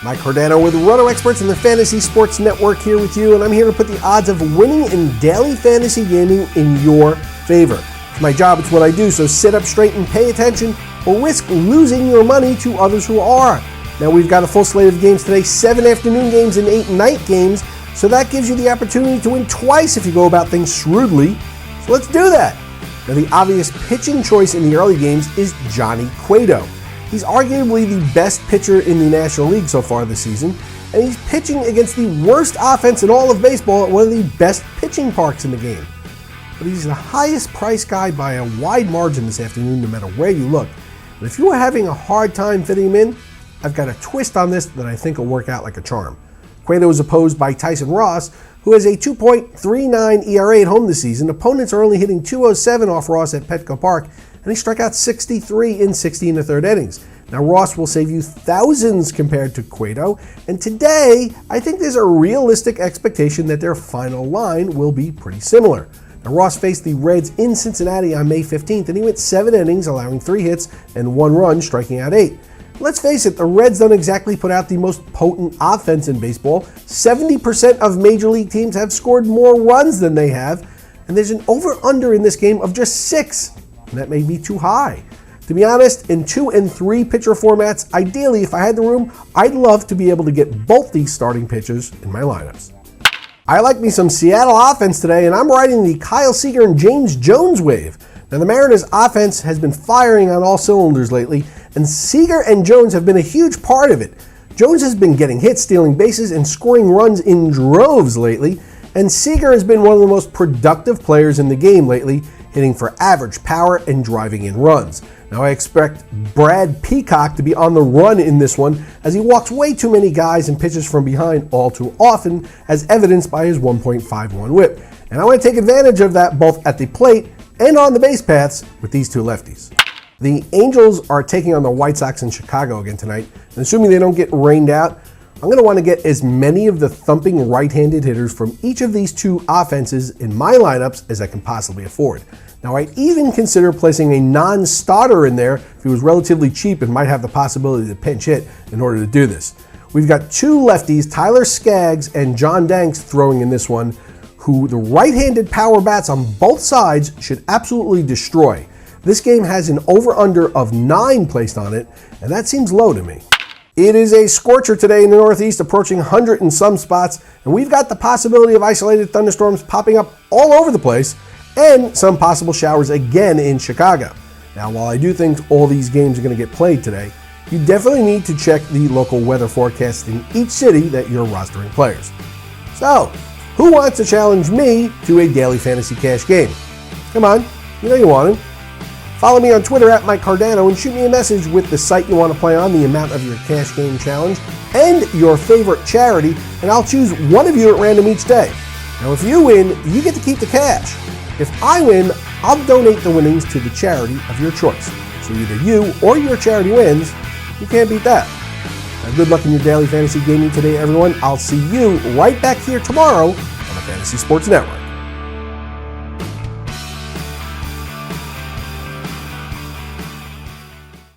Mike Cardano with Roto Experts and the Fantasy Sports Network here with you, and I'm here to put the odds of winning in daily fantasy gaming in your favor. It's my job, it's what I do, so sit up straight and pay attention or risk losing your money to others who are. Now we've got a full slate of games today, 7 afternoon games and 8 night games, so that gives you the opportunity to win twice if you go about things shrewdly. So let's do that. Now the obvious pitching choice in the early games is Johnny Cueto. He's arguably the best pitcher in the National League so far this season, and he's pitching against the worst offense in all of baseball at one of the best pitching parks in the game. But he's the highest priced guy by a wide margin this afternoon, no matter where you look. And if you are having a hard time fitting him in, I've got a twist on this that I think will work out like a charm. Cueto is opposed by Tyson Ross, who has a 2.39 ERA at home this season. Opponents are only hitting .207 off Ross at Petco Park, and he struck out 63 in 60 in the third innings. Now Ross will save you thousands compared to Cueto, and today I think there's a realistic expectation that their final line will be pretty similar. Now Ross faced the Reds in Cincinnati on May 15th, and he went 7 innings, allowing 3 hits and 1 run, striking out 8. Let's face it, the Reds don't exactly put out the most potent offense in baseball. 70% of major league teams have scored more runs than they have, and there's an over-under in this game of just 6. And that may be too high. To be honest, in 2 and 3 pitcher formats, ideally, if I had the room, I'd love to be able to get both these starting pitchers in my lineups. I like me some Seattle offense today, and I'm riding the Kyle Seager and James Jones wave. Now, the Mariners' offense has been firing on all cylinders lately, and Seager and Jones have been a huge part of it. Jones has been getting hits, stealing bases, and scoring runs in droves lately, and Seager has been one of the most productive players in the game lately, hitting for average power and driving in runs. Now I expect Brad Peacock to be on the run in this one, as he walks way too many guys and pitches from behind all too often, as evidenced by his 1.51 whip. And I want to take advantage of that both at the plate and on the base paths with these two lefties. The Angels are taking on the White Sox in Chicago again tonight, and assuming they don't get rained out, I'm going to want to get as many of the thumping right-handed hitters from each of these two offenses in my lineups as I can possibly afford. Now, I'd even consider placing a non-starter in there if he was relatively cheap and might have the possibility to pinch hit in order to do this. We've got 2 lefties, Tyler Skaggs and John Danks, throwing in this one, who the right-handed power bats on both sides should absolutely destroy. This game has an over-under of 9 placed on it, and that seems low to me. It is a scorcher today in the Northeast, approaching 100 in some spots, and we've got the possibility of isolated thunderstorms popping up all over the place, and some possible showers again in Chicago. Now, while I do think all these games are going to get played today, you definitely need to check the local weather forecast in each city that you're rostering players. So, who wants to challenge me to a daily fantasy cash game? Come on, you know you want to. Follow me on Twitter at Mike Cardano and shoot me a message with the site you want to play on, the amount of your cash game challenge, and your favorite charity, and I'll choose one of you at random each day. Now, if you win, you get to keep the cash. If I win, I'll donate the winnings to the charity of your choice. So either you or your charity wins. You can't beat that. Now, good luck in your daily fantasy gaming today, everyone. I'll see you right back here tomorrow on the Fantasy Sports Network.